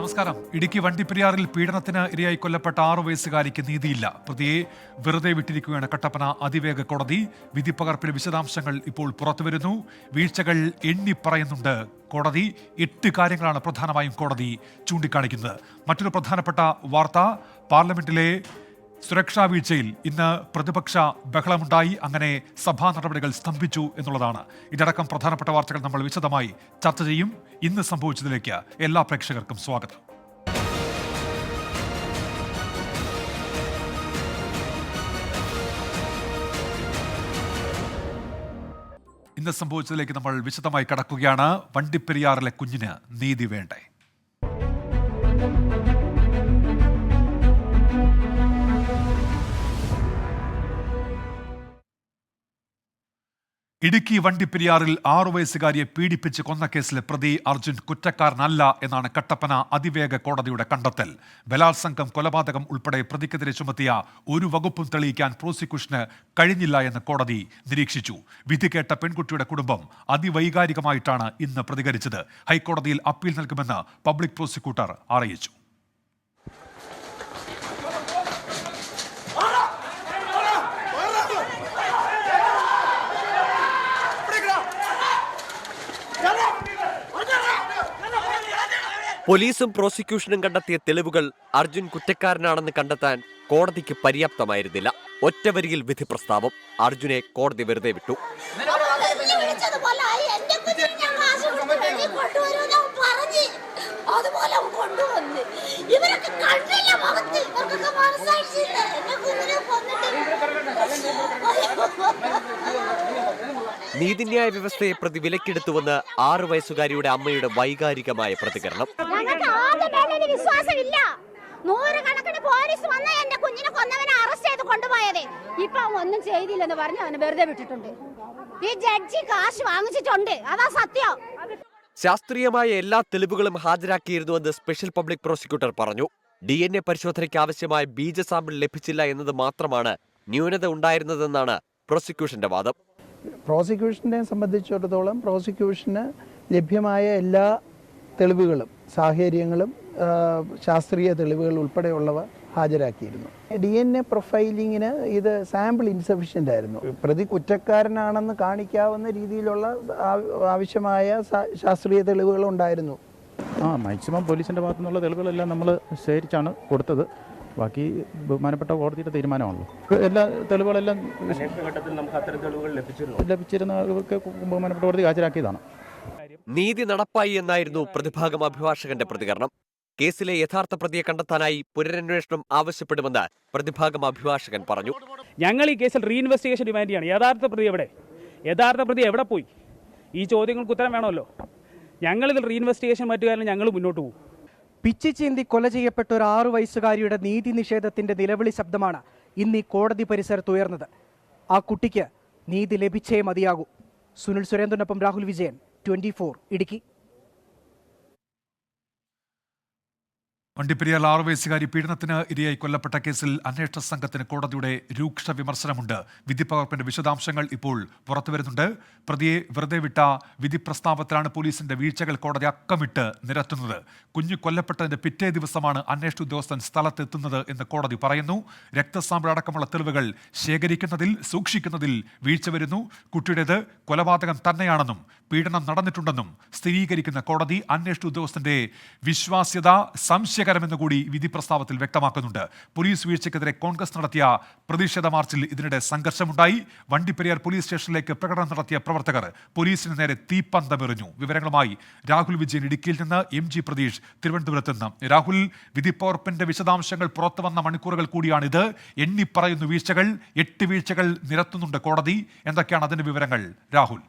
നമസ്കാരം. ഇടുക്കി വണ്ടിപ്പെരിയാറിൽ പീഡനത്തിന് ഇരയായി കൊല്ലപ്പെട്ട 6 വയസ്സുകാരിക്ക് നീതിയില്ല. പ്രതിയെ വെറുതെ വിട്ടിരിക്കുകയാണ് കട്ടപ്പന അതിവേഗ കോടതി. വിധിപ്പകർപ്പിലെ വിശദാംശങ്ങൾ ഇപ്പോൾ പുറത്തുവരുന്നു. വീഴ്ചകൾ എണ്ണി പറയുന്നുണ്ട് കോടതി. 8 കാര്യങ്ങളാണ് പ്രധാനമായും കോടതി ചൂണ്ടിക്കാണിക്കുന്നത്. മറ്റൊരു പ്രധാനപ്പെട്ട വാർത്ത, പാർലമെന്റിലെ സുരക്ഷാ വീഴ്ചയിൽ ഇന്ന് പ്രതിപക്ഷ ബഹളമുണ്ടായി. അങ്ങനെ സഭാ നടപടികൾ സ്തംഭിച്ചു എന്നുള്ളതാണ്. ഇതടക്കം പ്രധാനപ്പെട്ട വാർത്തകൾ നമ്മൾ വിശദമായി ചർച്ച ചെയ്യും. ഇന്ന് സംഭവിച്ചതിലേക്ക് എല്ലാ പ്രേക്ഷകർക്കും സ്വാഗതം. ഇന്ന് സംഭവിച്ചതിലേക്ക് നമ്മൾ വിശദമായി കടക്കുകയാണ്. വണ്ടിപ്പെരിയാറിലെ കുഞ്ഞിന് നീതി വേണ്ടേ? ഇടുക്കി വണ്ടിപ്പെരിയാറിൽ 6 വയസ്സുകാരിയെ പീഡിപ്പിച്ച് കൊന്ന കേസിലെ പ്രതി അർജുൻ കുറ്റക്കാരനല്ല എന്നാണ് കട്ടപ്പന അതിവേഗ കോടതിയുടെ കണ്ടെത്തൽ. ബലാത്സംഗം, കൊലപാതകം ഉൾപ്പെടെ പ്രതിക്കെതിരെ ചുമത്തിയ ഒരു വകുപ്പും തെളിയിക്കാൻ പ്രോസിക്യൂഷന് കഴിഞ്ഞില്ല എന്ന് കോടതി നിരീക്ഷിച്ചു. വിധി കേട്ട പെൺകുട്ടിയുടെ കുടുംബം അതിവൈകാരികമായിട്ടാണ് ഇന്ന് പ്രതികരിച്ചത്. ഹൈക്കോടതിയിൽ അപ്പീൽ നൽകുമെന്ന് പബ്ലിക് പ്രോസിക്യൂട്ടർ അറിയിച്ചു. പോലീസും പ്രോസിക്യൂഷനും കണ്ടെത്തിയ തെളിവുകൾ അർജുൻ കുറ്റക്കാരനാണെന്ന് കണ്ടെത്താൻ കോടതിക്ക് പര്യാപ്തമായിരുന്നില്ല. ഒറ്റവരിയിൽ വിധി പ്രസ്താവം. അർജുനെ കോടതി വെറുതെ വിട്ടു. നീതിന്യായ വ്യവസ്ഥയെ പ്രതി വിലക്കെടുത്തുവെന്ന് 6 വയസ്സുകാരിയുടെ അമ്മയുടെ വൈകാരികമായ പ്രതികരണം. വിശ്വാസമില്ല. 100 കണക്കിന് പോലീസ് വന്ന എന്റെ കുഞ്ഞിനെ കൊന്നവനെ അറസ്റ്റ് ചെയ്ത് കൊണ്ടുപോയത്. ഇപ്പൊ ഒന്നും ചെയ്തില്ലെന്ന് പറഞ്ഞ് അവനെ വെറുതെ വിട്ടിട്ടുണ്ട്. ഈ ജഡ്ജി കാശ് വാങ്ങിച്ചിട്ടുണ്ട്, അതാ സത്യം. ശാസ്ത്രീയമായ എല്ലാ തെളിവുകളും ഹാജരാക്കിയിരുന്നുവെന്ന് സ്പെഷ്യൽ പബ്ലിക് പ്രോസിക്യൂട്ടർ പറഞ്ഞു. DNA പരിശോധനയ്ക്ക് ആവശ്യമായ ബീജ സാമ്പിൾ ലഭിച്ചില്ല എന്നത് മാത്രമാണ് ന്യൂനത ഉണ്ടായിരുന്നതെന്നാണ് പ്രോസിക്യൂഷന്റെ വാദം. പ്രോസിക്യൂഷനെ സംബന്ധിച്ചിടത്തോളം പ്രോസിക്യൂഷന് ലഭ്യമായ എല്ലാ തെളിവുകളും സാഹചര്യങ്ങളും ശാസ്ത്രീയ തെളിവുകൾ ഉൾപ്പെടെയുള്ളവ ഹാജരാക്കിയിരുന്നു. DNA പ്രൊഫൈലിങ്ങിന് ഇത് സാമ്പിൾ ഇൻസഫിഷ്യൻ്റ് ആയിരുന്നു. പ്രതി കുറ്റക്കാരനാണെന്ന് കാണിക്കാവുന്ന രീതിയിലുള്ള ആവശ്യമായ ശാസ്ത്രീയ തെളിവുകൾ ഉണ്ടായിരുന്നു. മാക്സിമം പോലീസിൻ്റെ ഭാഗത്തു നിന്നുള്ള തെളിവുകളെല്ലാം നമ്മൾ ശേഖരിച്ചാണ് കൊടുത്തത്. ബാക്കി ബഹുമാനപ്പെട്ട കോടതിയുടെ തീരുമാനമാണല്ലോ. എല്ലാ തെളിവുകളെല്ലാം ലഭിച്ചിരുന്നവർക്ക് ബഹുമാനപ്പെട്ട കോടതി ഹാജരാക്കിയതാണ്. നീതി നടപ്പായി എന്നായിരുന്നു പ്രതിഭാഗം അഭിഭാഷകന്റെ പ്രതികരണം. കേസിലെ യഥാർത്ഥ പ്രതിയെ കണ്ടെത്താനായി പുനരന്വേഷണം ആവശ്യപ്പെടുമെന്ന് പ്രതിഭാഗം അഭിഭാഷകൻ പറഞ്ഞു. ഞങ്ങൾ ഈ കേസിൽ റീഇൻവെസ്റ്റിഗേഷൻ ഡിമാൻഡ് ചെയ്യാണ്. യഥാർത്ഥ പ്രതി എവിടെ പോയി? ഈ ചോദ്യങ്ങൾക്ക് ഉത്തരം വേണമല്ലോ. ഞങ്ങളിതിൽ റീഇൻവെസ്റ്റിഗേഷൻ മറ്റുകാരണം ഞങ്ങൾ മുന്നോട്ട് പോകും. പിച്ചിച്ചീന്തി കൊല ചെയ്യപ്പെട്ട ഒരു 6 വയസ്സുകാരിയുടെ നീതി നിഷേധത്തിന്റെ നിലവിളി ശബ്ദമാണ് ഇന്ന് ഈ കോടതി പരിസരത്ത് ഉയർന്നത്. ആ കുട്ടിക്ക് നീതി ലഭിച്ചേ മതിയാകൂ. സുനിൽ സുരേന്ദ്രനൊപ്പം രാഹുൽ വിജയൻ, 24 ഇടുക്കി. വണ്ടിപ്പെരിയാർ 6 വയസ്സുകാരി പീഡനത്തിന് ഇരയായി കൊല്ലപ്പെട്ട കേസിൽ അന്വേഷണ സംഘത്തിന് കോടതിയുടെ രൂക്ഷ വിമർശനമുണ്ട്. വിധിപ്പകർപ്പിന്റെ വിശദാംശങ്ങൾ ഇപ്പോൾ പുറത്തുവരുന്നുണ്ട്. പ്രതിയെ വെറുതെ വിട്ട വിധി പ്രസ്താവത്തിലാണ് പോലീസിന്റെ വീഴ്ചകൾ കോടതി അക്കമിട്ട് നിരത്തുന്നത്. കുഞ്ഞു കൊല്ലപ്പെട്ടതിന്റെ പിറ്റേ ദിവസമാണ് അന്വേഷണ ഉദ്യോഗസ്ഥൻ സ്ഥലത്തെത്തുന്നത് എന്ന് കോടതി പറയുന്നു. രക്തസാമ്പിൾ അടക്കമുള്ള തെളിവുകൾ ശേഖരിക്കുന്നതിൽ, സൂക്ഷിക്കുന്നതിൽ വീഴ്ച വരുന്നു. കുട്ടിയുടേത് കൊലപാതകം തന്നെയാണെന്നും പീഡനം നടന്നിട്ടുണ്ടെന്നും സ്ഥിരീകരിക്കുന്ന കോടതി അന്വേഷണ ഉദ്യോഗസ്ഥന്റെ വിശ്വാസ്യത സംശയകരമെന്ന് കൂടി വിധി പ്രസ്താവത്തിൽ വ്യക്തമാക്കുന്നുണ്ട്. പോലീസ് വീഴ്ചയ്ക്കെതിരെ കോൺഗ്രസ് നടത്തിയ പ്രതിഷേധ മാർച്ചിൽ ഇതിനിടെ സംഘർഷമുണ്ടായി. വണ്ടിപ്പെരിയാർ പോലീസ് സ്റ്റേഷനിലേക്ക് പ്രകടനം നടത്തിയ പ്രവർത്തകർ പോലീസിന് നേരെ തീപ്പന്തമെറിഞ്ഞു. വിവരങ്ങളുമായി രാഹുൽ വിജയൻ ഇടുക്കിയിൽ നിന്ന്, MG പ്രതീഷ് തിരുവനന്തപുരത്ത് നിന്ന്. രാഹുൽ, വിധിപ്പകർപ്പിന്റെ വിശദാംശങ്ങൾ പുറത്തുവന്ന മണിക്കൂറുകൾ കൂടിയാണിത്. എണ്ണിപ്പറയുന്നു വീഴ്ചകൾ, 8 വീഴ്ചകൾ നിരത്തുന്നുണ്ട് കോടതി. എന്തൊക്കെയാണ് അതിന്റെ വിവരങ്ങൾ രാഹുൽ?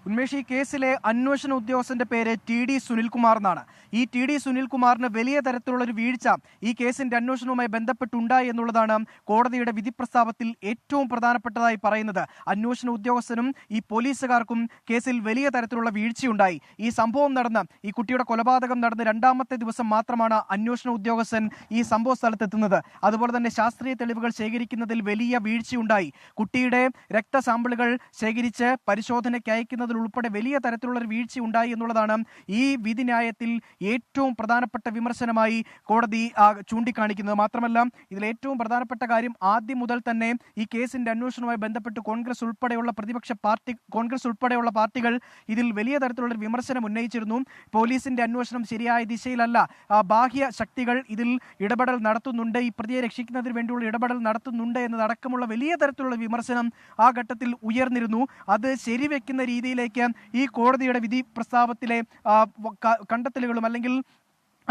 ഉന്മേഷ്, ഈ കേസിലെ അന്വേഷണ ഉദ്യോഗസ്ഥന്റെ പേര് TD സുനിൽകുമാർ എന്നാണ്. ഈ TD സുനിൽകുമാറിന് വലിയ തരത്തിലുള്ളൊരു വീഴ്ച ഈ കേസിന്റെ അന്വേഷണവുമായി ബന്ധപ്പെട്ടുണ്ടായി എന്നുള്ളതാണ് കോടതിയുടെ വിധി പ്രസ്താവത്തിൽ ഏറ്റവും പ്രധാനപ്പെട്ടതായി പറയുന്നത്. അന്വേഷണ ഉദ്യോഗസ്ഥനും ഈ പോലീസുകാർക്കും കേസിൽ വലിയ തരത്തിലുള്ള വീഴ്ചയുണ്ടായി. ഈ സംഭവം നടന്ന്, ഈ കുട്ടിയുടെ കൊലപാതകം നടന്ന് 2ാമത്തെ ദിവസം മാത്രമാണ് അന്വേഷണ ഉദ്യോഗസ്ഥൻ ഈ സംഭവ സ്ഥലത്തെത്തുന്നത്. അതുപോലെ തന്നെ ശാസ്ത്രീയ തെളിവുകൾ ശേഖരിക്കുന്നതിൽ വലിയ വീഴ്ചയുണ്ടായി. കുട്ടിയുടെ രക്തസാമ്പിളുകൾ ശേഖരിച്ച് പരിശോധനയ്ക്ക് അയക്കുന്നതിൽ ഉൾപ്പെടെ വലിയ തരത്തിലുള്ള ഒരു വീഴ്ച ഉണ്ടായി എന്നുള്ളതാണ് ഈ വിധിന്യായത്തിൽ ഏറ്റവും പ്രധാനപ്പെട്ട വിമർശനമായി കോടതി ചൂണ്ടിക്കാണിക്കുന്നത്. മാത്രമല്ല, ഇതിൽ ഏറ്റവും പ്രധാനപ്പെട്ട കാര്യം ആദ്യം മുതൽ തന്നെ ഈ കേസിന്റെ അന്വേഷണവുമായി ബന്ധപ്പെട്ട് കോൺഗ്രസ് ഉൾപ്പെടെയുള്ള പാർട്ടികൾ ഇതിൽ വലിയ തരത്തിലുള്ള ഒരു വിമർശനം ഉന്നയിച്ചിരുന്നു. പോലീസിന്റെ അന്വേഷണം ശരിയായ ദിശയിലല്ല, ബാഹ്യ ശക്തികൾ ഇതിൽ ഇടപെടൽ നടത്തുന്നുണ്ട്, ഈ പ്രതിയെ രക്ഷിക്കുന്നതിന് വേണ്ടിയുള്ള ഇടപെടൽ നടത്തുന്നുണ്ട് എന്നതടക്കമുള്ള വലിയ തരത്തിലുള്ള വിമർശനം ആ ഘട്ടത്തിൽ ഉയർന്നിരുന്നു. അത് ശരിവെക്കുന്ന രീതിയിലേക്ക് ഈ കോടതിയുടെ വിധി പ്രസ്താവത്തിലെ കണ്ടെത്തലുകളും അല്ലെങ്കിൽ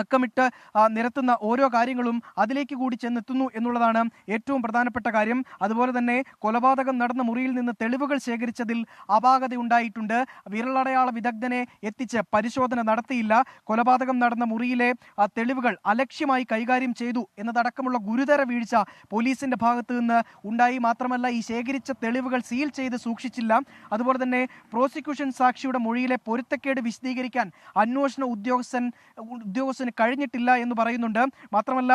അക്കമിട്ട് നിരത്തുന്ന ഓരോ കാര്യങ്ങളും അതിലേക്ക് കൂടി ചെന്നെത്തുന്നു എന്നുള്ളതാണ് ഏറ്റവും പ്രധാനപ്പെട്ട കാര്യം. അതുപോലെ തന്നെ കൊലപാതകം നടന്ന മുറിയിൽ നിന്ന് തെളിവുകൾ ശേഖരിച്ചതിൽ അപാകതയുണ്ടായിട്ടുണ്ട്. വിരലടയാള വിദഗ്ധനെ എത്തിച്ച് പരിശോധന നടത്തിയില്ല. കൊലപാതകം നടന്ന മുറിയിലെ തെളിവുകൾ അലക്ഷ്യമായി കൈകാര്യം ചെയ്തു എന്നതടക്കമുള്ള ഗുരുതര വീഴ്ച പോലീസിന്റെ ഭാഗത്തു നിന്ന് ഉണ്ടായി. മാത്രമല്ല, ഈ ശേഖരിച്ച തെളിവുകൾ സീൽ ചെയ്ത് സൂക്ഷിച്ചില്ല. അതുപോലെ തന്നെ പ്രോസിക്യൂഷൻ സാക്ഷിയുടെ മൊഴിയിലെ പൊരുത്തക്കേട് വിശദീകരിക്കാൻ അന്വേഷണ ഉദ്യോഗസ്ഥന് കഴിഞ്ഞിട്ടില്ല എന്ന് പറയുന്നുണ്ട്. മാത്രമല്ല,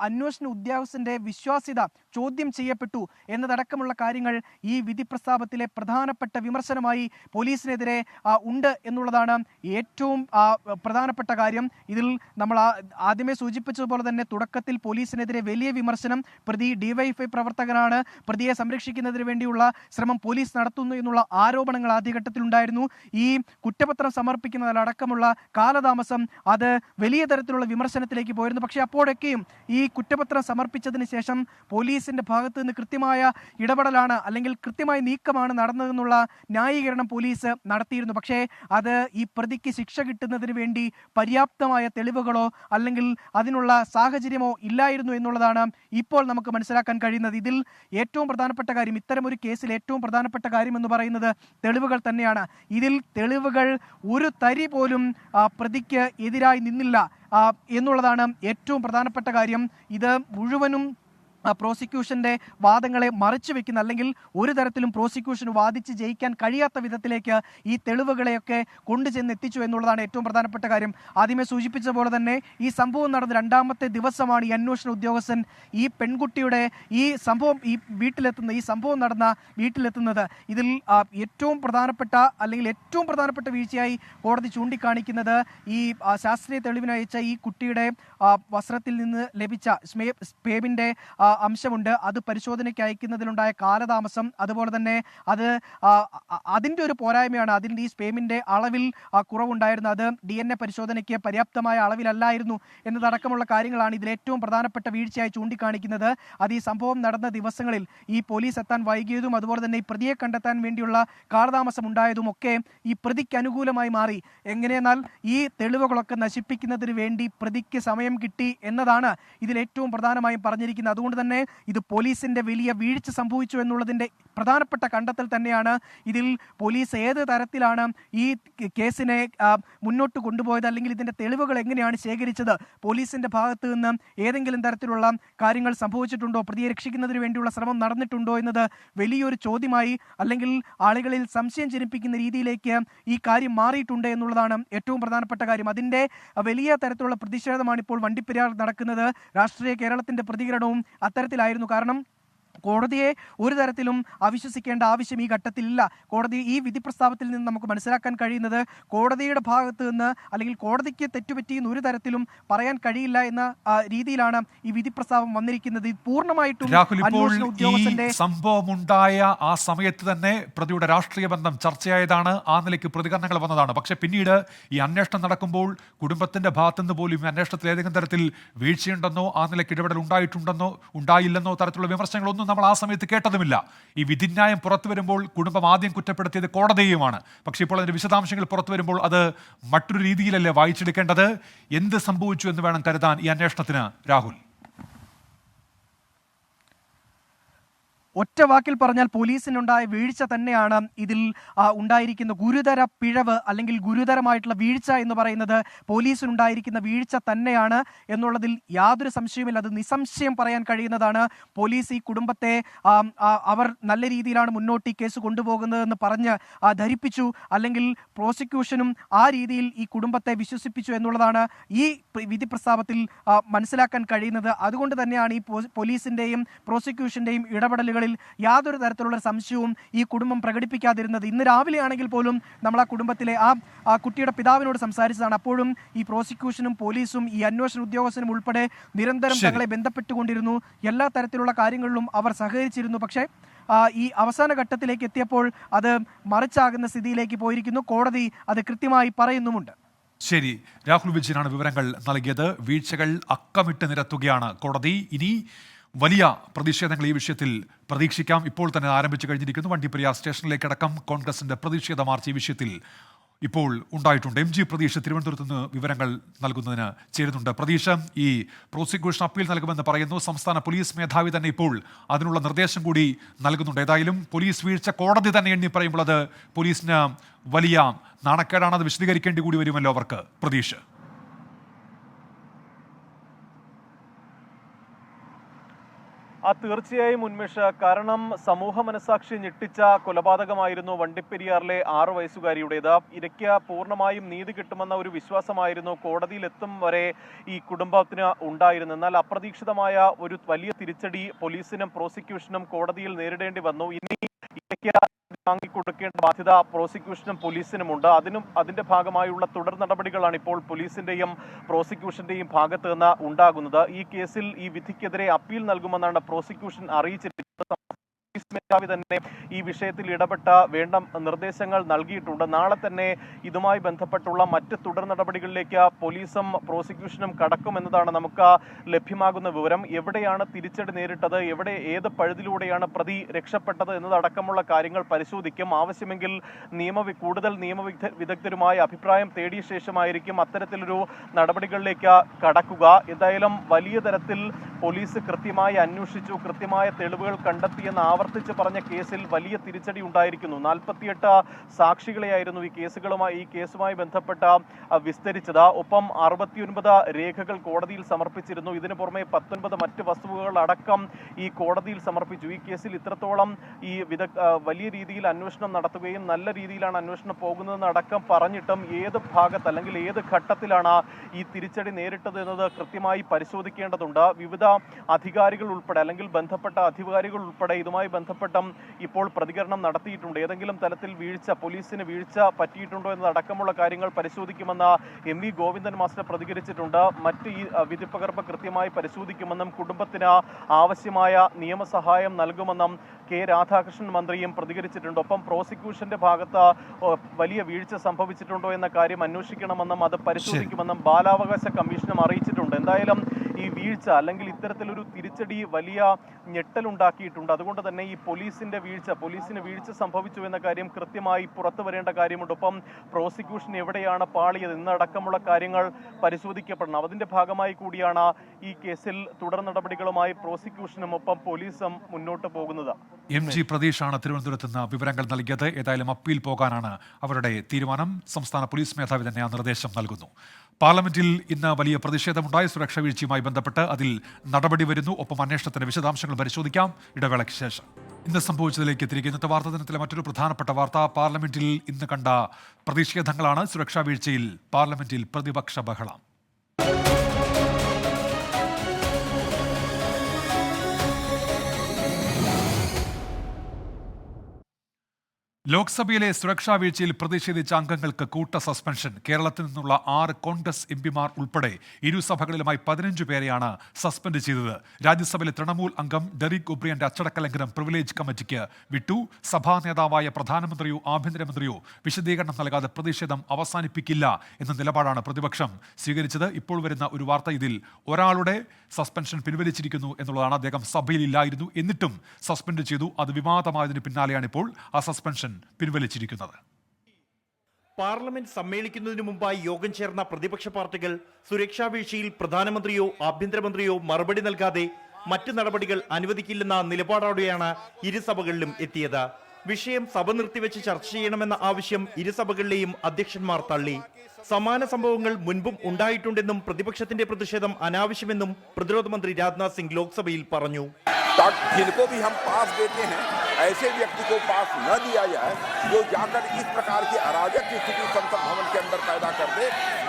അന്വേഷണ ഉദ്യോഗസ്ഥന്റെ വിശ്വാസ്യത ചോദ്യം ചെയ്യപ്പെട്ടു എന്നതടക്കമുള്ള കാര്യങ്ങൾ ഈ വിധി പ്രസ്താവത്തിലെ പ്രധാനപ്പെട്ട വിമർശനമായി പോലീസിനെതിരെ ഉണ്ട് എന്നുള്ളതാണ് ഏറ്റവും പ്രധാനപ്പെട്ട കാര്യം. ഇതിൽ നമ്മൾ ആദ്യമേ സൂചിപ്പിച്ചതുപോലെ തന്നെ തുടക്കത്തിൽ പോലീസിനെതിരെ വലിയ വിമർശനം, പ്രതി ഡിവൈഎഫ്ഐ പ്രവർത്തകനാണ്, പ്രതിയെ സംരക്ഷിക്കുന്നതിന് വേണ്ടിയുള്ള ശ്രമം പോലീസ് നടത്തുന്നു എന്നുള്ള ആരോപണങ്ങൾ ആദ്യഘട്ടത്തിലുണ്ടായിരുന്നു. ഈ കുറ്റപത്രം സമർപ്പിക്കുന്നതിലടക്കമുള്ള കാലതാമസം അത് വലിയ തരത്തിലുള്ള വിമർശനത്തിലേക്ക് പോയിരുന്നു. പക്ഷേ അപ്പോഴൊക്കെയും ഈ കുറ്റപത്രം സമർപ്പിച്ചതിന് ശേഷം പോലീസിന്റെ ഭാഗത്ത് നിന്ന് കൃത്യമായ ഇടപെടലാണ് അല്ലെങ്കിൽ കൃത്യമായ നീക്കമാണ് നടന്നതെന്നുള്ള ന്യായീകരണം പോലീസ് നടത്തിയിരുന്നു. പക്ഷേ അത് ഈ പ്രതിക്ക് ശിക്ഷ കിട്ടുന്നതിന് വേണ്ടി പര്യാപ്തമായ തെളിവുകളോ അല്ലെങ്കിൽ അതിനുള്ള സാഹചര്യമോ ഇല്ലായിരുന്നു എന്നുള്ളതാണ് ഇപ്പോൾ നമുക്ക് മനസ്സിലാക്കാൻ കഴിയുന്നത്. ഇതിൽ ഏറ്റവും പ്രധാനപ്പെട്ട കാര്യം, ഇത്തരമൊരു കേസിൽ ഏറ്റവും പ്രധാനപ്പെട്ട കാര്യം എന്ന് പറയുന്നത് തെളിവുകൾ തന്നെയാണ്. ഇതിൽ തെളിവുകൾ ഒരു തരി പോലും പ്രതിക്ക് എതിരായി നിന്നില്ല എന്നുള്ളതാണ് ഏറ്റവും പ്രധാനപ്പെട്ട കാര്യം. ഇത് മുഴുവനും പ്രോസിക്യൂഷന്റെ വാദങ്ങളെ മറച്ചു വെക്കുന്ന അല്ലെങ്കിൽ ഒരു തരത്തിലും പ്രോസിക്യൂഷന് വാദിച്ച് ജയിക്കാൻ കഴിയാത്ത വിധത്തിലേക്ക് ഈ തെളിവുകളെയൊക്കെ കൊണ്ടുചെന്ന് എത്തിച്ചു എന്നുള്ളതാണ് ഏറ്റവും പ്രധാനപ്പെട്ട കാര്യം. ആദ്യമേ സൂചിപ്പിച്ച പോലെ തന്നെ ഈ സംഭവം നടന്ന രണ്ടാമത്തെ ദിവസമാണ് ഈ അന്വേഷണ ഉദ്യോഗസ്ഥൻ ഈ പെൺകുട്ടിയുടെ ഈ സംഭവം നടന്ന വീട്ടിലെത്തുന്നത്. ഇതിൽ ഏറ്റവും പ്രധാനപ്പെട്ട വീഴ്ചയായി കോടതി ചൂണ്ടിക്കാണിക്കുന്നത് ഈ ശാസ്ത്രീയ തെളിവിനയച്ച ഈ കുട്ടിയുടെ വസ്ത്രത്തിൽ നിന്ന് ലഭിച്ച സ്പേമിന്റെ അംശമുണ്ട്. അത് പരിശോധനയ്ക്ക് അയക്കുന്നതിലുണ്ടായ കാലതാമസം, അതുപോലെ തന്നെ അതിൻ്റെ ഒരു പോരായ്മയാണ്. അതിൻ്റെ ഈ സ്പേമിൻ്റെ അളവിൽ കുറവുണ്ടായിരുന്നു. അത് DNA പരിശോധനയ്ക്ക് പര്യാപ്തമായ അളവിലല്ലായിരുന്നു എന്നതടക്കമുള്ള കാര്യങ്ങളാണ് ഇതിൽ ഏറ്റവും പ്രധാനപ്പെട്ട വീഴ്ചയായി ചൂണ്ടിക്കാണിക്കുന്നത്. അത് ഈ സംഭവം നടന്ന ദിവസങ്ങളിൽ ഈ പോലീസ് എത്താൻ വൈകിയതും അതുപോലെ തന്നെ ഈ പ്രതിയെ കണ്ടെത്താൻ വേണ്ടിയുള്ള കാലതാമസം ഉണ്ടായതും ഒക്കെ ഈ പ്രതിക്ക് അനുകൂലമായി മാറി. എങ്ങനെയെന്നാൽ ഈ തെളിവുകളൊക്കെ നശിപ്പിക്കുന്നതിന് വേണ്ടി പ്രതിക്ക് സമയം കിട്ടി എന്നതാണ് ഇതിൽ ഏറ്റവും പ്രധാനമായും പറഞ്ഞിരിക്കുന്നത്. അതുകൊണ്ട് തന്നെ ഇത് പോലീസിന്റെ വലിയ വീഴ്ച സംഭവിച്ചു എന്നുള്ളതിന്റെ പ്രധാനപ്പെട്ട കണ്ടെത്തൽ തന്നെയാണ്. ഇതിൽ പോലീസ് ഏത് തരത്തിലാണ് ഈ കേസിനെ മുന്നോട്ട് കൊണ്ടുപോയത് അല്ലെങ്കിൽ ഇതിന്റെ തെളിവുകൾ എങ്ങനെയാണ് ശേഖരിച്ചത്, പോലീസിന്റെ ഭാഗത്ത് നിന്ന് ഏതെങ്കിലും തരത്തിലുള്ള കാര്യങ്ങൾ സംഭവിച്ചിട്ടുണ്ടോ, പ്രതിയെ രക്ഷിക്കുന്നതിന് വേണ്ടിയുള്ള ശ്രമം നടന്നിട്ടുണ്ടോ എന്നത് വലിയൊരു ചോദ്യമായി അല്ലെങ്കിൽ ആളുകളിൽ സംശയം ജനിപ്പിക്കുന്ന രീതിയിലേക്ക് ഈ കാര്യം മാറിയിട്ടുണ്ട് എന്നുള്ളതാണ് ഏറ്റവും പ്രധാനപ്പെട്ട കാര്യം. അതിന്റെ വലിയ തരത്തിലുള്ള പ്രതിഷേധമാണ് ഇപ്പോൾ വണ്ടിപ്പെരിയാർ നടക്കുന്നത്. രാഷ്ട്രീയ കേരളത്തിന്റെ പ്രതികരണവും അത്തരത്തിലായിരുന്നു. കാരണം കോടതിയെ ഒരു തരത്തിലും അവിശ്വസിക്കേണ്ട ആവശ്യം ഈ ഘട്ടത്തിലില്ല. കോടതി ഈ വിധി പ്രസ്താവത്തിൽ നിന്ന് നമുക്ക് മനസ്സിലാക്കാൻ കഴിയുന്നത് കോടതിയുടെ ഭാഗത്ത് നിന്ന് അല്ലെങ്കിൽ കോടതിക്ക് തെറ്റുപറ്റിയെന്ന് ഒരു തരത്തിലും പറയാൻ കഴിയില്ല എന്ന രീതിയിലാണ് ഈ വിധി പ്രസ്താവം വന്നിരിക്കുന്നത്. പൂർണ്ണമായിട്ടും സംഭവമുണ്ടായ ആ സമയത്ത് തന്നെ പ്രതിയുടെ രാഷ്ട്രീയ ബന്ധം ചർച്ചയായതാണ്, ആ നിലയ്ക്ക് പ്രതികരണങ്ങൾ വന്നതാണ്. പക്ഷേ പിന്നീട് ഈ അന്വേഷണം നടക്കുമ്പോൾ കുടുംബത്തിന്റെ ഭാഗത്തുനിന്ന് പോലും അന്വേഷണത്തിൽ ഏതെങ്കിലും തരത്തിൽ വീഴ്ചയുണ്ടെന്നോ ആ നിലയ്ക്ക് ഇടപെടൽ ഉണ്ടായില്ലെന്നോ തരത്തിലുള്ള വിമർശനങ്ങളൊന്നും നമ്മൾ ആ സമയത്ത് കേട്ടതുമില്ല. ഈ വിധിന്യായം പുറത്തു വരുമ്പോൾ കുടുംബം ആദ്യം കുറ്റപ്പെടുത്തിയത് കോടതിയുമാണ്. പക്ഷേ ഇപ്പോൾ അതിന്റെ വിശദാംശങ്ങൾ പുറത്തു വരുമ്പോൾ അത് മറ്റൊരു രീതിയിലല്ലേ വായിച്ചെടുക്കേണ്ടത്? എന്ത് സംഭവിച്ചു എന്ന് വേണം കരുതാൻ ഈ അന്വേഷണത്തിന്, രാഹുൽ? ഒറ്റ വാക്കിൽ പറഞ്ഞാൽ പോലീസിനുണ്ടായ വീഴ്ച തന്നെയാണ് ഇതിൽ ഉണ്ടായിരിക്കുന്ന ഗുരുതര പിഴവ് അല്ലെങ്കിൽ ഗുരുതരമായിട്ടുള്ള വീഴ്ച എന്ന് പറയുന്നത് പോലീസിനുണ്ടായിരിക്കുന്ന വീഴ്ച തന്നെയാണ് എന്നുള്ളതിൽ യാതൊരു സംശയവുമില്ല. അത് നിസ്സംശയം പറയാൻ കഴിയുന്നതാണ്. പോലീസ് ഈ കുടുംബത്തെ അവർ നല്ല രീതിയിലാണ് മുന്നോട്ട് ഈ കേസ് കൊണ്ടുപോകുന്നതെന്ന് പറഞ്ഞ് ധരിപ്പിച്ചു, അല്ലെങ്കിൽ പ്രോസിക്യൂഷനും ആ രീതിയിൽ ഈ കുടുംബത്തെ വിശ്വസിപ്പിച്ചു എന്നുള്ളതാണ് ഈ വിധി പ്രസ്താവത്തിൽ മനസ്സിലാക്കാൻ കഴിയുന്നത്. അതുകൊണ്ട് തന്നെയാണ് ഈ പോലീസിന്റെയും പ്രോസിക്യൂഷന്റെയും ഇടപെടലുകൾ കാര്യങ്ങളിൽ യാതൊരു തരത്തിലുള്ള സംശയവും ഈ കുടുംബം പ്രകടിപ്പിക്കാതിരുന്നത്. ഇന്ന് രാവിലെയാണെങ്കിൽ പോലും നമ്മൾ ആ കുടുംബത്തിലെ ആ കുട്ടിയുടെ പിതാവിനോട് സംസാരിച്ചതാണ്. അപ്പോഴും ഈ പ്രോസിക്യൂഷനും പോലീസും ഈ അന്വേഷണ ഉദ്യോഗസ്ഥനും ഉൾപ്പെടെ നിരന്തരം തങ്ങളെ ബന്ധപ്പെട്ടുകൊണ്ടിരുന്നു. എല്ലാ തരത്തിലുള്ള കാര്യങ്ങളിലും അവർ സഹകരിച്ചിരുന്നു. പക്ഷേ ഈ അവസാന ഘട്ടത്തിലേക്ക് എത്തിയപ്പോൾ അത് മറിച്ചാകുന്ന സ്ഥിതിയിലേക്ക് പോയിരിക്കുന്നു. കോടതി അത് കൃത്യമായി പറയുന്നുമുണ്ട്. ശരി, രാഹുൽ വിജയനാണ് വിവരങ്ങൾ നൽകിയത്. വീഴ്ചകൾ അക്കമിട്ട് നിരത്തുകയാണ് കോടതി. ഇനി വലിയ പ്രതിഷേധങ്ങൾ ഈ വിഷയത്തിൽ പ്രതീക്ഷിക്കാം. ഇപ്പോൾ തന്നെ ആരംഭിച്ചു കഴിഞ്ഞിരിക്കുന്നു. വണ്ടിപ്പെരിയാർ സ്റ്റേഷനിലേക്കടക്കം കോൺഗ്രസിന്റെ പ്രതിഷേധ മാർച്ച് ഈ വിഷയത്തിൽ ഇപ്പോൾ ഉണ്ടായിട്ടുണ്ട്. MG പ്രതീഷ് തിരുവനന്തപുരത്ത് നിന്ന് വിവരങ്ങൾ നൽകുന്നതിന് ചേരുന്നുണ്ട്. പ്രതീഷ്, ഈ പ്രോസിക്യൂഷൻ അപ്പീൽ നൽകുമെന്ന് പറയുന്നു. സംസ്ഥാന പോലീസ് മേധാവി തന്നെ ഇപ്പോൾ അതിനുള്ള നിർദ്ദേശം കൂടി നൽകുന്നുണ്ട്. ഏതായാലും പോലീസ് വീഴ്ച കോടതി തന്നെ എണ്ണി പറയുമ്പോൾ അത് പോലീസിന് വലിയ നാണക്കേടാണത് വിശദീകരിക്കേണ്ടി കൂടി വരുമല്ലോ അവർക്ക്. പ്രതീഷ്, തീർച്ചയായും ഉന്മേഷ്, കാരണം സമൂഹ മനസാക്ഷി ഞെട്ടിച്ച കൊലപാതകമായിരുന്നു വണ്ടിപ്പെരിയാറിലെ 6 വയസ്സുകാരിയുടേത്. ഇരയ്ക്ക് പൂർണ്ണമായും നീതി കിട്ടുമെന്ന ഒരു വിശ്വാസമായിരുന്നു കോടതിയിലെത്തും വരെ ഈ കുടുംബത്തിന് ഉണ്ടായിരുന്നു. എന്നാൽ അപ്രതീക്ഷിതമായ ഒരു വലിയ തിരിച്ചടി പോലീസിനും പ്രോസിക്യൂഷനും കോടതിയിൽ നേരിടേണ്ടി വന്നു. ഇനി ഇരയ്ക്ക് വാങ്ങിക്കൊടുക്കേണ്ട ബാധ്യത പ്രോസിക്യൂഷനും പോലീസിനുമുണ്ട്. അതിന്റെ ഭാഗമായുള്ള തുടർ നടപടികളാണ് ഇപ്പോൾ പോലീസിന്റെയും പ്രോസിക്യൂഷന്റെയും ഭാഗത്ത് നിന്ന് ഉണ്ടാകുന്നത്. ഈ കേസിൽ ഈ വിധിക്കെതിരെ അപ്പീൽ നൽകുമെന്നാണ് പ്രോസിക്യൂഷൻ അറിയിച്ചിരിക്കുന്നത്. പോലീസ് മേധാവി തന്നെ ഈ വിഷയത്തിൽ ഇടപെട്ട വേണ്ട നിർദ്ദേശങ്ങൾ നൽകിയിട്ടുണ്ട്. നാളെ തന്നെ ഇതുമായി ബന്ധപ്പെട്ടുള്ള മറ്റ് തുടർ നടപടികളിലേക്ക് പോലീസും പ്രോസിക്യൂഷനും കടക്കുമെന്നതാണ് നമുക്ക് ലഭ്യമാകുന്ന വിവരം. എവിടെയാണ് തിരിച്ചടി നേരിട്ടത്, ഏത് പഴുതിലൂടെയാണ് പ്രതി രക്ഷപ്പെട്ടത് എന്നതടക്കമുള്ള കാര്യങ്ങൾ പരിശോധിക്കും. ആവശ്യമെങ്കിൽ കൂടുതൽ നിയമവിദഗ്ധരുമായി അഭിപ്രായം തേടിയ ശേഷമായിരിക്കും അത്തരത്തിലൊരു നടപടികളിലേക്ക് കടക്കുക. എന്തായാലും വലിയ തരത്തിൽ പോലീസ് കൃത്യമായി അന്വേഷിച്ചു, കൃത്യമായ തെളിവുകൾ കണ്ടെത്തിയെന്ന് ആവർത്തിച്ച് പറഞ്ഞ കേസിൽ വലിയ തിരിച്ചടി ഉണ്ടായിരിക്കുന്നു. 48 സാക്ഷികളെയായിരുന്നു ഈ കേസുമായി ബന്ധപ്പെട്ട വിസ്തരിച്ചത്. ഒപ്പം 69 രേഖകൾ കോടതിയിൽ സമർപ്പിച്ചിരുന്നു. ഇതിനു പുറമെ 19 മറ്റ് വസ്തുതകൾ അടക്കം ഈ കോടതിയിൽ സമർപ്പിച്ചു. ഈ കേസിൽ ഇത്രത്തോളം വലിയ രീതിയിൽ അന്വേഷണം നടത്തുകയും നല്ല രീതിയിലാണ് അന്വേഷണം പോകുന്നതെന്ന് അടക്കം പറഞ്ഞിട്ടും ഏത് ഭാഗത്ത് അല്ലെങ്കിൽ ഏത് ഘട്ടത്തിലാണ് ഈ തിരിച്ചടി നേരിട്ടത് എന്നത് കൃത്യമായി പരിശോധിക്കേണ്ടതുണ്ട്. വിവിധ അധികാരികൾ ഉൾപ്പെടെ അല്ലെങ്കിൽ ബന്ധപ്പെട്ട അധികാരികൾ ഉൾപ്പെടെ ഇതുമായി ബന്ധപ്പെട്ടും ഇപ്പോൾ പ്രതികരണം നടത്തിയിട്ടുണ്ട്. ഏതെങ്കിലും തലത്തിൽ പോലീസിന് വീഴ്ച പറ്റിയിട്ടുണ്ടോ എന്നതടക്കമുള്ള കാര്യങ്ങൾ പരിശോധിക്കുമെന്ന് MV ഗോവിന്ദൻ മാസ്റ്റർ പ്രതികരിച്ചിട്ടുണ്ട്. മറ്റ് ഈ വിധിപ്പകർപ്പ് കൃത്യമായി പരിശോധിക്കുമെന്നും കുടുംബത്തിന് ആവശ്യമായ നിയമസഹായം നൽകുമെന്നും K. രാധാകൃഷ്ണൻ മന്ത്രിയും പ്രതികരിച്ചിട്ടുണ്ട്. ഒപ്പം പ്രോസിക്യൂഷന്റെ ഭാഗത്ത് വലിയ വീഴ്ച സംഭവിച്ചിട്ടുണ്ടോ എന്ന കാര്യം അന്വേഷിക്കണമെന്നും അത് പരിശോധിക്കുമെന്നും ബാലാവകാശ കമ്മീഷനും അറിയിച്ചിട്ടുണ്ട്. എന്തായാലും ഈ വീഴ്ച അല്ലെങ്കിൽ ഇത്തരത്തിലൊരു തിരിച്ചടി വലിയ ഞെട്ടലുണ്ടാക്കിയിട്ടുണ്ട്. അതുകൊണ്ട് തന്നെ ഈ പോലീസിന് വീഴ്ച സംഭവിച്ചു എന്ന കാര്യം കൃത്യമായി പുറത്തു വരേണ്ട കാര്യമുണ്ട്. ഒപ്പം പ്രോസിക്യൂഷൻ എവിടെയാണ് പാളിയത് എന്നടക്കമുള്ള കാര്യങ്ങൾ പരിശോധിക്കപ്പെടണം. അതിന്റെ ഭാഗമായി കൂടിയാണ് ഈ കേസിൽ തുടർ നടപടികളുമായി പ്രോസിക്യൂഷനും ഒപ്പം പോലീസും മുന്നോട്ട് പോകുന്നത്. MG പ്രതീഷാണ് തിരുവനന്തപുരത്ത് നിന്ന് വിവരങ്ങൾ നൽകിയത്. ഏതായാലും അപ്പീൽ പോകാനാണ് അവരുടെ തീരുമാനം. സംസ്ഥാന പോലീസ് മേധാവി തന്നെ ആ നിർദ്ദേശം നൽകുന്നു. പാർലമെന്റിൽ ഇന്ന് വലിയ പ്രതിഷേധമുണ്ടായി. സുരക്ഷാ വീഴ്ചയുമായി ബന്ധപ്പെട്ട് അതിൽ നടപടി വരുന്നു. ഒപ്പം അന്വേഷണത്തിന്റെ വിശദാംശങ്ങൾ പരിശോധിക്കാം ഇടവേളയ്ക്ക് ശേഷം. ഇന്ന് സംഭവിച്ചതിലേക്ക് തിരികെ. ഇന്നത്തെ വാർത്താ ദിനത്തിലെ മറ്റൊരു പ്രധാനപ്പെട്ട വാർത്ത പാർലമെന്റിൽ ഇന്ന് കണ്ട പ്രതിഷേധങ്ങളാണ്. സുരക്ഷാ വീഴ്ചയിൽ പാർലമെന്റിൽ പ്രതിപക്ഷ ബഹളം. ലോക്സഭയിലെ സുരക്ഷാ വീഴ്ചയിൽ പ്രതിഷേധിച്ച അംഗങ്ങൾക്ക് കൂട്ട സസ്പെൻഷൻ. കേരളത്തിൽ നിന്നുള്ള 6 കോൺഗ്രസ് MPമാർ ഉൾപ്പെടെ ഇരുസഭകളിലുമായി 15 പേരെയാണ് സസ്പെൻഡ് ചെയ്തത്. രാജ്യസഭയിലെ തൃണമൂൽ അംഗം ഡെറിക് ഒബ്രിയന്റെ അച്ചടക്ക ലംഘനം പ്രിവിലേജ് കമ്മിറ്റിക്ക് വിട്ടു. സഭാ നേതാവായ പ്രധാനമന്ത്രിയോ ആഭ്യന്തരമന്ത്രിയോ വിശദീകരണം നൽകാതെ പ്രതിഷേധം അവസാനിപ്പിക്കില്ല എന്ന നിലപാടാണ് പ്രതിപക്ഷം സ്വീകരിച്ചത്. ഇപ്പോൾ വരുന്ന ഒരു വാർത്ത ഇതിൽ ഒരാളുടെ സസ്പെൻഷൻ പിൻവലിച്ചിരിക്കുന്നു എന്നുള്ളതാണ്. അദ്ദേഹം സഭയിലില്ലായിരുന്നു, എന്നിട്ടും സസ്പെൻഡ് ചെയ്തു. അത് വിവാദമായതിന് പിന്നാലെയാണ് ഇപ്പോൾ ആ സസ്പെൻഷൻ പിൻവലിച്ചിരിക്കുന്നത്. പാർലമെന്റ് സമ്മേളിക്കുന്നതിന് മുമ്പായി യോഗം ചേർന്ന പ്രതിപക്ഷ പാർട്ടികൾ സുരക്ഷാ വീഴ്ചയിൽ പ്രധാനമന്ത്രിയോ ആഭ്യന്തരമന്ത്രിയോ മറുപടി നൽകാതെ മറ്റ് നടപടികൾ അനുവദിക്കില്ലെന്ന നിലപാടോടെയാണ് ഇരുസഭകളിലും എത്തിയത്. വിഷയം സഭ നിർത്തിവെച്ച് ചർച്ച ചെയ്യണമെന്ന ആവശ്യം ഇരുസഭകളിലെയും അധ്യക്ഷന്മാർ തള്ളി. സമാന സംഭവങ്ങൾ മുൻപും ഉണ്ടായിട്ടുണ്ടെന്നും പ്രതിപക്ഷത്തിന്റെ പ്രതിഷേധം അനാവശ്യമെന്നും പ്രതിരോധ മന്ത്രി രാജ്നാഥ് സിംഗ് ലോക്സഭയിൽ പറഞ്ഞു. जिनको भी हम पास देते हैं ऐसे व्यक्ति को पास न दिया जाए जो जाकर इस प्रकार की अराजक स्थिति संसद भवन के अंदर पैदा कर दे।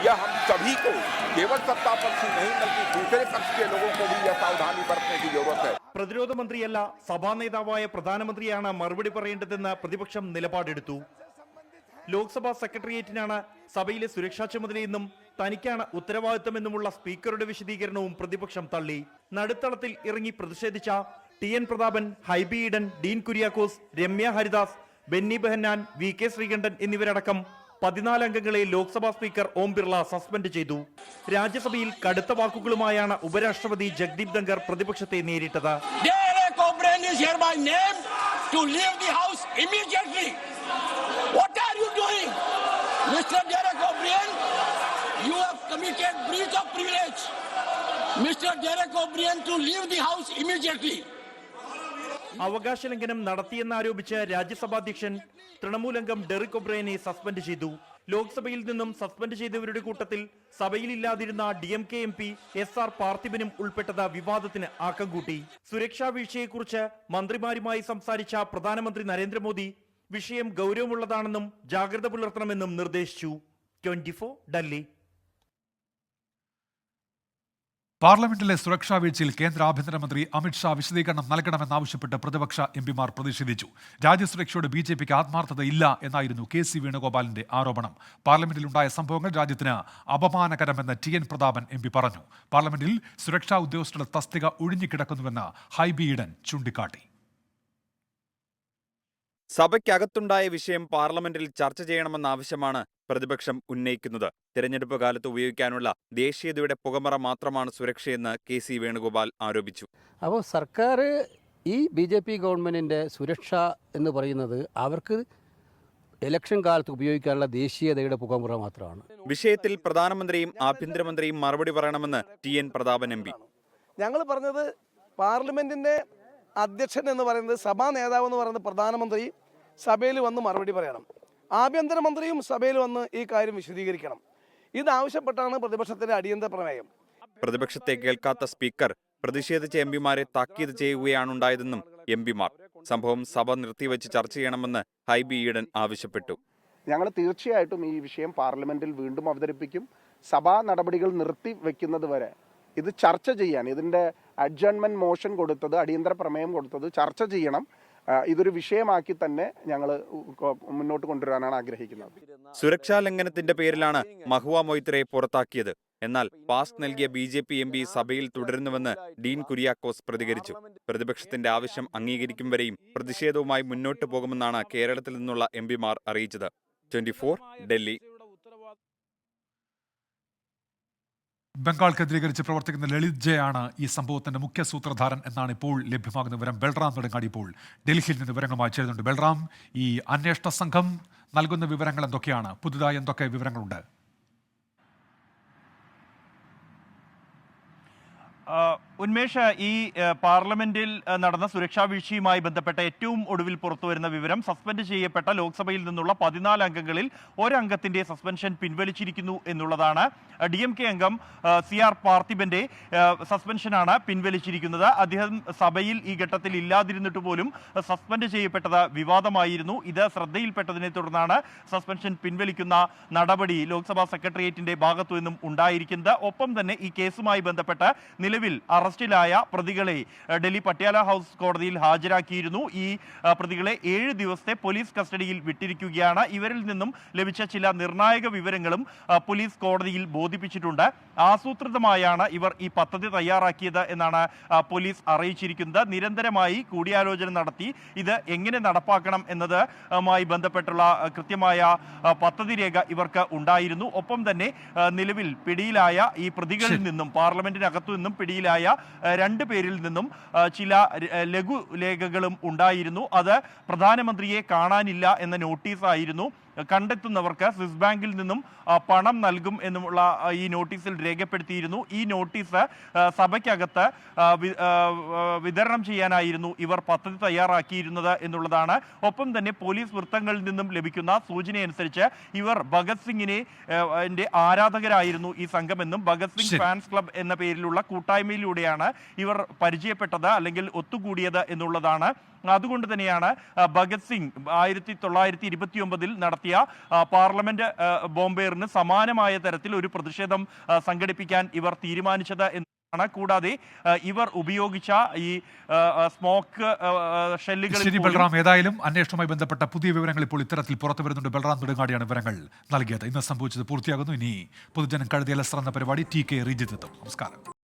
यह हम सभी को केवल सत्ता पक्ष ही नहीं बल्कि दूसरे पक्ष के लोगों को भी यह सावधानी बरतने की जरूरत है। പ്രതിരോധ മന്ത്രിയല്ല സഭാ നേതാവായ പ്രധാനമന്ത്രിയാണ് മറുപടി പറയേണ്ടതെന്ന് പ്രതിപക്ഷം നിലപാടെടുത്തു. ലോക്സഭാ സെക്രട്ടേറിയറ്റിനാണ് സഭയിലെ സുരക്ഷാ ചുമതലയെന്നും തനിക്കാണ് ഉത്തരവാദിത്തമെന്നുമുള്ള സ്പീക്കറുടെ വിശദീകരണവും പ്രതിപക്ഷം തള്ളി. നടുത്തളത്തിൽ ഇറങ്ങി പ്രതിഷേധിച്ച TN പ്രതാപൻ, ഹൈബി ഈഡൻ, ഡീൻ കുര്യാക്കോസ്, രമ്യ ഹരിദാസ്, ബെന്നി ബെഹന്നാൻ, VK ശ്രീകണ്ഠൻ എന്നിവരടക്കം 14 അംഗങ്ങളെ ലോക്സഭാ സ്പീക്കർ ഓം ബിർള സസ്പെൻഡ് ചെയ്തു. രാജ്യസഭയിൽ കടുത്ത വാക്കുകളുമായാണ് ഉപരാഷ്ട്രപതി ജഗ്ദീപ് ധങ്കർ പ്രതിപക്ഷത്തെ നേരിട്ടത്. അവകാശ ലംഘനം നടത്തിയെന്നാരോപിച്ച് രാജ്യസഭാ അധ്യക്ഷൻ തൃണമൂൽ അംഗം ഡെറിക് ഒബ്രയനെ സസ്പെൻഡ് ചെയ്തു. ലോക്സഭയിൽ നിന്നും സസ്പെൻഡ് ചെയ്തവരുടെ കൂട്ടത്തിൽ സഭയിലില്ലാതിരുന്ന DMK MP SR പാർത്ഥിബനും ഉൾപ്പെട്ടത് വിവാദത്തിന് ആക്കം കൂട്ടി. സുരക്ഷാ വീഴ്ചയെക്കുറിച്ച് മന്ത്രിമാരുമായി സംസാരിച്ച പ്രധാനമന്ത്രി നരേന്ദ്രമോദി വിഷയം ഗൗരവമുള്ളതാണെന്നും ജാഗ്രത പുലർത്തണമെന്നും നിർദ്ദേശിച്ചു. 24 ഡൽഹി. പാർലമെന്റിലെ സുരക്ഷാ വീഴ്ചയിൽ കേന്ദ്ര ആഭ്യന്തരമന്ത്രി അമിത്ഷാ വിശദീകരണം നൽകണമെന്നാവശ്യപ്പെട്ട് പ്രതിപക്ഷ MPമാർ പ്രതിഷേധിച്ചു. രാജ്യസുരക്ഷയോട് BJPക്ക് ആത്മാർത്ഥത ഇല്ല എന്നായിരുന്നു KC വേണുഗോപാലിന്റെ ആരോപണം. പാർലമെന്റിലുണ്ടായ സംഭവങ്ങൾ രാജ്യത്തിന് അപമാനകരമെന്ന് TN പ്രതാപൻ MP പറഞ്ഞു. പാർലമെന്റിൽ സുരക്ഷാ ഉദ്യോഗസ്ഥരുടെ തസ്തിക ഒഴിഞ്ഞുകിടക്കുന്നുവെന്ന് ഹൈബി ഈഡൻ ചൂണ്ടിക്കാട്ടി. സഭയ്ക്കകത്തുണ്ടായ വിഷയം പാർലമെന്റിൽ ചർച്ച ചെയ്യണമെന്ന ആവശ്യമാണ് പ്രതിപക്ഷം ഉന്നയിക്കുന്നത്. തെരഞ്ഞെടുപ്പ് കാലത്ത് ഉപയോഗിക്കാനുള്ള ദേശീയതയുടെ പുകമറ മാത്രമാണ് സുരക്ഷയെന്ന് KC വേണുഗോപാൽ ആരോപിച്ചു. അപ്പോൾ സർക്കാർ ഈ BJP ഗവൺമെൻറ്റിൻ്റെ സുരക്ഷ എന്ന് പറയുന്നത് അവർക്ക് ഇലക്ഷൻ കാലത്ത് ഉപയോഗിക്കാനുള്ള ദേശീയതയുടെ പുകമറ മാത്രമാണ്. വിഷയത്തിൽ പ്രധാനമന്ത്രിയും ആഭ്യന്തരമന്ത്രിയും മറുപടി പറയണമെന്ന് TN പ്രതാപൻ MP. ഞങ്ങൾ പറഞ്ഞത് പാർലമെന്റിന്റെ അധ്യക്ഷൻ എന്ന് പറയുന്നത് സഭാ നേതാവ് എന്ന് പറയുന്നത് പ്രധാനമന്ത്രി സഭയിൽ വന്ന് മറുപടി പറയണം. ആഭ്യന്തരമന്ത്രിയും സഭയിൽ വന്ന് ഈ കാര്യം വിശദീകരിക്കണം. ഇതാവശ്യപ്പെട്ടാണ് പ്രതിപക്ഷത്തിന്റെ അടിയന്തര പ്രമേയം. പ്രതിപക്ഷത്തെ കേൾക്കാത്ത സ്പീക്കർ പ്രതിഷേധിച്ച MPമാരെ താക്കീത് ചെയ്യുകയാണുണ്ടായതെന്നും MPമാർ. സംഭവം സഭ നിർത്തിവെച്ച് ചർച്ച ചെയ്യണമെന്ന് ഹൈബി ഈഡൻ ആവശ്യപ്പെട്ടു. ഞങ്ങൾ തീർച്ചയായിട്ടും ഈ വിഷയം പാർലമെന്റിൽ വീണ്ടും അവതരിപ്പിക്കും. സഭാ നടപടികൾ നിർത്തിവെക്കുന്നത് വരെ ഇത് ചർച്ച ചെയ്യാൻ, ഇതിൻ്റെ അഡ്ജൺമെന്റ് മോഷൻ കൊടുത്തത്, അടിയന്തര പ്രമേയം കൊടുത്തത് ചർച്ച ചെയ്യണം. ഇതൊരു വിഷയമാക്കി തന്നെ ഞങ്ങൾ മുന്നോട്ട് കൊണ്ടുവരാനാണ് ആഗ്രഹിക്കുന്നത്. സുരക്ഷാ ലംഘനത്തിന്റെ പേരിലാണ് മഹുവ മൊയ്ത്രയെ പുറത്താക്കിയത്. എന്നാൽ പാസ് നൽകിയ BJP MP സഭയിൽ തുടരുന്നുവെന്ന് ഡീൻ കുര്യാക്കോസ് പ്രതികരിച്ചു. പ്രതിപക്ഷത്തിന്റെ ആവശ്യം അംഗീകരിക്കും വരെയും പ്രതിഷേധവുമായി മുന്നോട്ടു പോകുമെന്നാണ് കേരളത്തിൽ നിന്നുള്ള MPമാർ അറിയിച്ചത്. 24 ഡൽഹി. ബംഗാൾ കേന്ദ്രീകരിച്ച് പ്രവർത്തിക്കുന്ന ലളിത് ജയാണ് ഈ സംഭവത്തിന്റെ മുഖ്യ സൂത്രധാരൻ എന്നാണ് ഇപ്പോൾ ലഭ്യമാകുന്ന വിവരം. ബൽറാം നെടുങ്ങാടി ഇപ്പോൾ ഡൽഹിയിൽ നിന്ന് വിവരങ്ങളുമായി ചേരുന്നുണ്ട്. ബൽറാം, ഈ അന്വേഷണ സംഘം നൽകുന്ന വിവരങ്ങൾ എന്തൊക്കെയാണ്? പുതുതായി എന്തൊക്കെ വിവരങ്ങളുണ്ട്? ഉന്മേഷ്, ഈ പാർലമെന്റിൽ നടന്ന സുരക്ഷാ വീഴ്ചയുമായി ബന്ധപ്പെട്ട ഏറ്റവും ഒടുവിൽ പുറത്തുവരുന്ന വിവരം സസ്പെൻഡ് ചെയ്യപ്പെട്ട ലോക്സഭയിൽ നിന്നുള്ള 14 അംഗങ്ങളിൽ ഒരംഗത്തിന്റെ സസ്പെൻഷൻ പിൻവലിച്ചിരിക്കുന്നു എന്നുള്ളതാണ്. DMK അംഗം CR പാർത്ഥിബന്റെ സസ്പെൻഷനാണ് പിൻവലിച്ചിരിക്കുന്നത്. അദ്ദേഹം സഭയിൽ ഈ ഘട്ടത്തിൽ ഇല്ലാതിരുന്നിട്ട് പോലും സസ്പെൻഡ് ചെയ്യപ്പെട്ടത് വിവാദമായിരുന്നു. ഇത് ശ്രദ്ധയിൽപ്പെട്ടതിനെ തുടർന്നാണ് സസ്പെൻഷൻ പിൻവലിക്കുന്ന നടപടി ലോക്സഭാ സെക്രട്ടേറിയറ്റിന്റെ ഭാഗത്തു നിന്നും ഉണ്ടായിരിക്കുന്നത്. ഒപ്പം തന്നെ ഈ കേസുമായി ബന്ധപ്പെട്ട് നിലവിൽ അറസ്റ്റിലായ പ്രതികളെ ഡൽഹി പട്യാല ഹൗസ് കോടതിയിൽ ഹാജരാക്കിയിരുന്നു. ഈ പ്രതികളെ 7 ദിവസത്തെ പോലീസ് കസ്റ്റഡിയിൽ വിട്ടിരിക്കുകയാണ്. ഇവരിൽ നിന്നും ലഭിച്ച ചില നിർണായക വിവരങ്ങളും പോലീസ് കോടതിയിൽ ബോധിപ്പിച്ചിട്ടുണ്ട്. ആസൂത്രിതമായാണ് ഇവർ ഈ പദ്ധതി തയ്യാറാക്കിയത് എന്നാണ് പോലീസ് അറിയിച്ചിരിക്കുന്നത്. നിരന്തരമായി കൂടിയാലോചന നടത്തി ഇത് എങ്ങനെ നടപ്പാക്കണം എന്നതുമായി ബന്ധപ്പെട്ടുള്ള കൃത്യമായ പദ്ധതി രേഖ ഇവർക്ക് ഉണ്ടായിരുന്നു. ഒപ്പം തന്നെ നിലവിൽ പിടിയിലായ ഈ പ്രതികളിൽ നിന്നും പാർലമെന്റിനകത്തു നിന്നും പിടിയിലായ 2 പേരിൽ നിന്നും ചില ലഘുലേഖകളും ഉണ്ടായിരുന്നു. അത് പ്രധാനമന്ത്രിയെ കാണാനില്ല എന്ന നോട്ടീസായിരുന്നു. കണ്ടെത്തുന്നവർക്ക് സ്വിസ് ബാങ്കിൽ നിന്നും പണം നൽകും എന്നുമുള്ള ഈ നോട്ടീസിൽ രേഖപ്പെടുത്തിയിരുന്നു. ഈ നോട്ടീസ് സഭയ്ക്കകത്ത് വിതരണം ചെയ്യാനായിരുന്നു ഇവർ പദ്ധതി തയ്യാറാക്കിയിരുന്നത് എന്നുള്ളതാണ്. ഒപ്പം തന്നെ പോലീസ് വൃത്തങ്ങളിൽ നിന്നും ലഭിക്കുന്ന സൂചനയനുസരിച്ച് ഇവർ ഭഗത് സിംഗിനെ ആരാധകരായിരുന്നു ഈ സംഘമെന്നും ഭഗത് സിംഗ് ഫാൻസ് ക്ലബ് എന്ന പേരിലുള്ള കൂട്ടായ്മയിലൂടെയാണ് ഇവർ പരിചയപ്പെട്ടത് അല്ലെങ്കിൽ ഒത്തുകൂടിയത് എന്നുള്ളതാണ്. അതുകൊണ്ട് തന്നെയാണ് ഭഗത് സിംഗ് 1929 നടത്തിയ പാർലമെന്റ് ബോംബേറിന് സമാനമായ തരത്തിൽ ഒരു പ്രതിഷേധം സംഘടിപ്പിക്കാൻ ഇവർ തീരുമാനിച്ചത്. കൂടാതെ ഇവർ ഉപയോഗിച്ച ഈ സ്മോക്ക് ഷെല്ലുകൾ ശരി ബൽറാം, ഏതായാലും അന്വേഷണവുമായി ബന്ധപ്പെട്ട പുതിയ വിവരങ്ങൾ ഇപ്പോൾ ഇത്തരത്തിൽ പുറത്തു വരുന്നുണ്ട്. ബൽറാം നെടുങ്ങാടിയാണ് വിവരങ്ങൾ നൽകിയത്. ഇന്ന് സംഭവിച്ചത് പൂർത്തിയാകുന്നു. ഇനി പൊതുജനം കഴുതിയ എന്ന പരിപാടി TK റീജിത്ത് എത്തും. നമസ്കാരം.